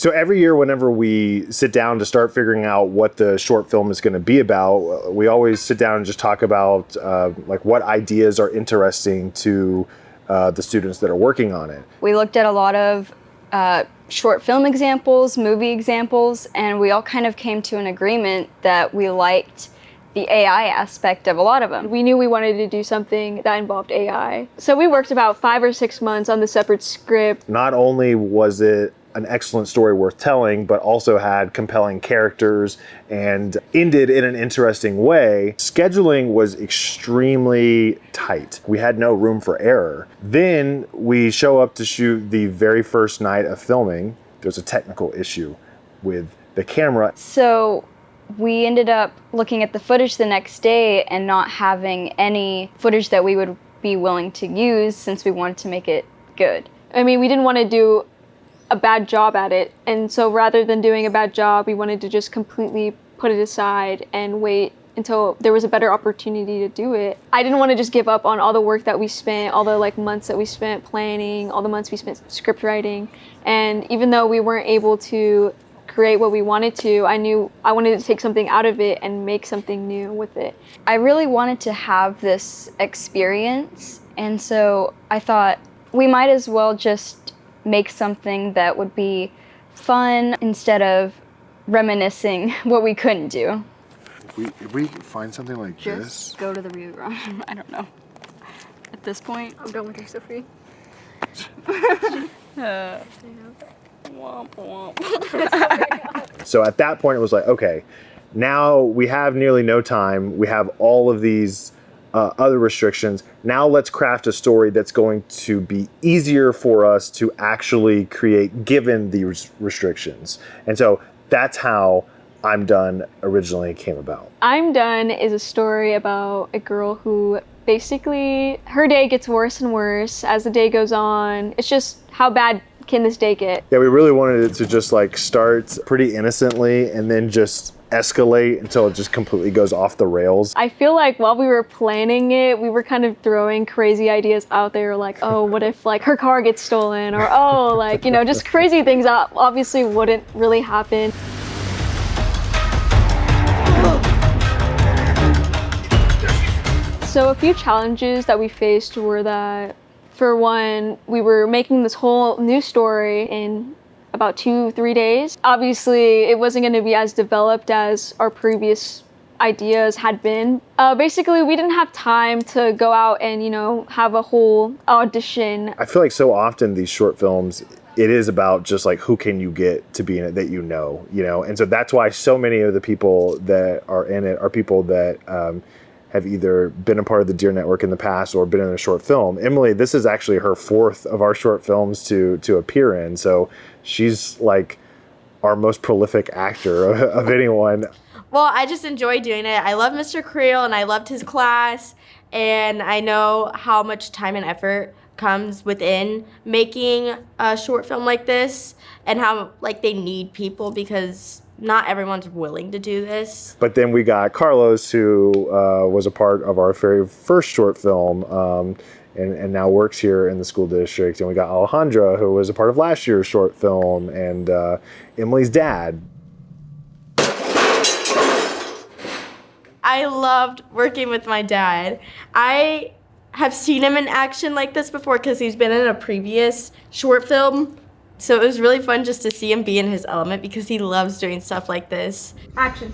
So every year, whenever we sit down to start figuring out what the short film is going to be about, we always sit down and just talk about like what ideas are interesting to the students that are working on it. We looked at a lot of short film examples, movie examples, and we all kind of came to an agreement that we liked the AI aspect of a lot of them. We knew we wanted to do something that involved AI. So we worked about 5 or 6 months on the separate script. Not only was it an excellent story worth telling, but also had compelling characters and ended in an interesting way. Scheduling was extremely tight. We had no room for error. Then we show up to shoot the very first night of filming. There's a technical issue with the camera. So we ended up looking at the footage the next day and not having any footage that we would be willing to use since we wanted to make it good. I mean, we didn't want to do a bad job at it. And so rather than doing a bad job, we wanted to just completely put it aside and wait until there was a better opportunity to do it. I didn't want to just give up on all the work that we spent, all the months that we spent planning, all the months we spent script writing. And even though we weren't able to create what we wanted to, I knew I wanted to take something out of it and make something new with it. I really wanted to have this experience, and so I thought we might as well just make something that would be fun instead of reminiscing what we couldn't do. If we find something like this... Just go to the real room. I don't know. At this point, I'm done with you, Sophie. Womp womp. So at that point, it was like, okay, now we have nearly no time. We have all of these other restrictions. Now let's craft a story that's going to be easier for us to actually create given these restrictions. And so that's how I'm Done originally came about. I'm Done is a story about a girl who basically, her day gets worse and worse as the day goes on. It's just, how bad can this day get? Yeah, we really wanted it to just like start pretty innocently and then just escalate until it just completely goes off the rails. I feel like while we were planning it, we were kind of throwing crazy ideas out there, like, oh, what if like her car gets stolen, or oh, like, you know, just crazy things that obviously wouldn't really happen. So a few challenges that we faced were that, for one, we were making this whole new story in about 2-3 days. Obviously, it wasn't going to be as developed as our previous ideas had been. Basically, we didn't have time to go out and, you know, have a whole audition. I feel like so often these short films, it is about just like who can you get to be in it that you know, and so that's why so many of the people that are in it are people that have either been a part of the Deer Network in the past or been in a short film. Emily, this is actually her 4th of our short films to appear in, so she's like our most prolific actor of anyone. Well, I just enjoy doing it. I love Mr. Creel and I loved his class, and I know how much time and effort comes within making a short film like this, and how like they need people because not everyone's willing to do this. But then we got Carlos, who was a part of our very first short film, and now works here in the school district. And we got Alejandra, who was a part of last year's short film, and Emily's dad. I loved working with my dad. I have seen him in action like this before because he's been in a previous short film. So it was really fun just to see him be in his element because he loves doing stuff like this. Action.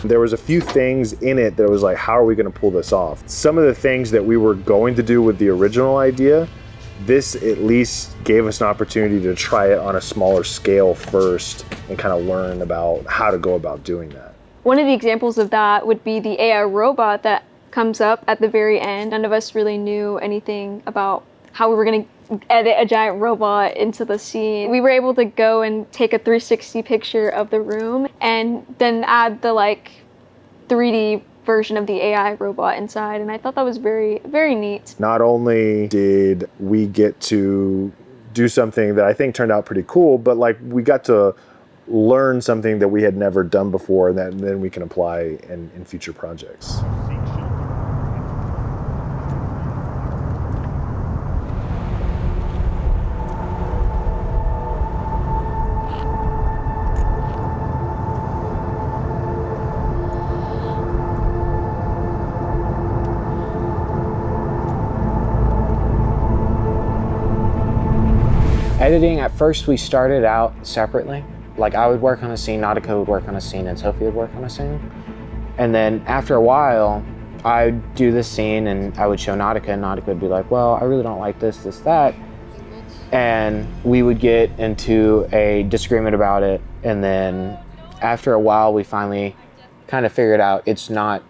There was a few things in it that was like, how are we going to pull this off? Some of the things that we were going to do with the original idea, this at least gave us an opportunity to try it on a smaller scale first and kind of learn about how to go about doing that. One of the examples of that would be the AI robot that comes up at the very end. None of us really knew anything about how we were going to edit a giant robot into the scene. We were able to go and take a 360 picture of the room and then add the 3D version of the AI robot inside, and I thought that was very, very neat. Not only did we get to do something that I think turned out pretty cool, but we got to learn something that we had never done before, and that then we can apply in future projects. Editing, at first we started out separately. Like I would work on a scene, Nautica would work on a scene, and Sophie would work on a scene. And then after a while, I'd do this scene and I would show Nautica, and Nautica would be like, well, I really don't like this, that. And we would get into a disagreement about it. And then after a while, we finally kind of figured out it's not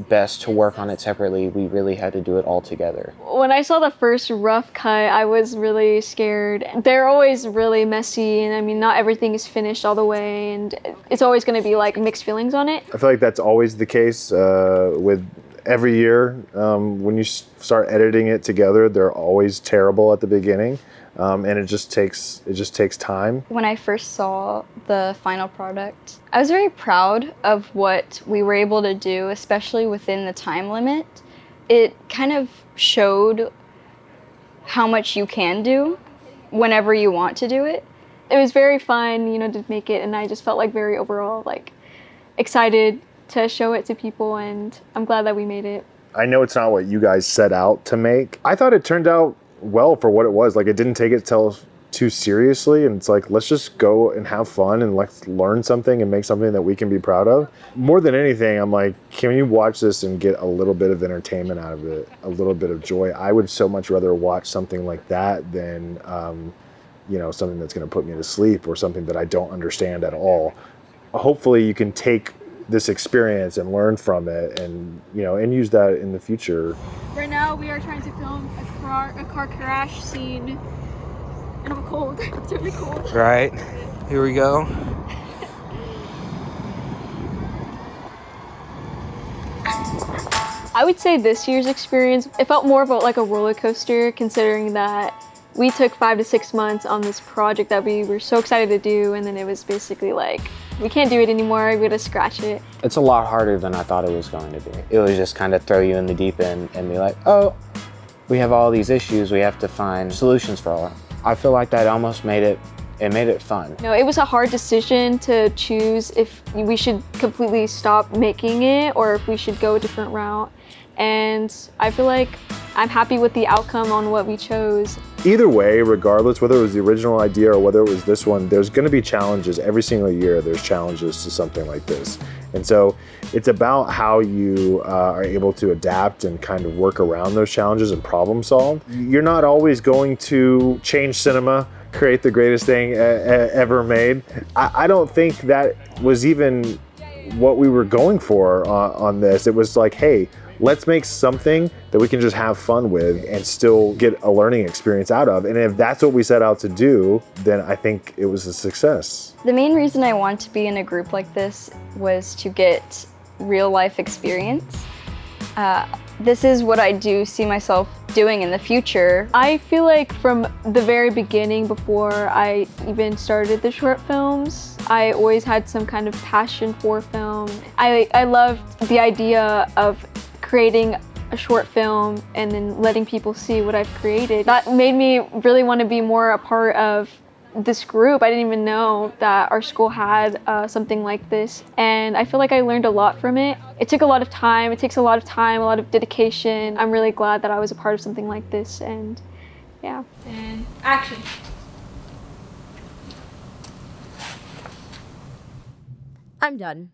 best to work on it separately. We really had to do it all together. When I saw the first rough cut, I was really scared. They're always really messy, and I mean, not everything is finished all the way, and it's always going to be like mixed feelings on it. I feel like that's always the case with every year. When you start editing it together, they're always terrible at the beginning, and it just takes time. When I first saw the final product, I was very proud of what we were able to do, especially within the time limit. It kind of showed how much you can do whenever you want to do it. It was very fun, you know, to make it, and I just felt like very overall like excited to show it to people, and I'm glad that we made it. I know it's not what you guys set out to make. I thought it turned out well for what it was. Like, it didn't take itself too seriously, and it's like, let's just go and have fun and let's learn something and make something that we can be proud of. More than anything, I'm like, can you watch this and get a little bit of entertainment out of it, a little bit of joy? I would so much rather watch something like that than you know, something that's going to put me to sleep or something that I don't understand at all. Hopefully you can take this experience and learn from it, and you know, and use that in the future. Right now we are trying to film a car crash scene, and I'm cold. It's really cold. Right, here we go. I would say this year's experience, it felt more of like a roller coaster, considering that we took 5 to 6 months on this project that we were so excited to do, and then it was basically like, we can't do it anymore, we gotta scratch it. It's a lot harder than I thought it was going to be. It was just kind of throw you in the deep end and be like, oh, we have all these issues, we have to find solutions for all. I feel like that almost made it fun. No, it was a hard decision to choose if we should completely stop making it or if we should go a different route. And I feel like I'm happy with the outcome on what we chose. Either way, regardless, whether it was the original idea or whether it was this one, there's going to be challenges. Every single year there's challenges to something like this. And so it's about how you are able to adapt and kind of work around those challenges and problem solve. You're not always going to change cinema, create the greatest thing ever made. I don't think that was even what we were going for on this. It was like, hey, let's make something that we can just have fun with and still get a learning experience out of. And if that's what we set out to do, then I think it was a success. The main reason I wanted to be in a group like this was to get real life experience. This is what I do see myself doing in the future. I feel like from the very beginning, before I even started the short films, I always had some kind of passion for film. I loved the idea of creating a short film and then letting people see what I've created. That made me really want to be more a part of this group. I didn't even know that our school had something like this, and I feel like I learned a lot from it. It took a lot of time. It takes a lot of time, a lot of dedication. I'm really glad that I was a part of something like this, and yeah. And action. I'm done.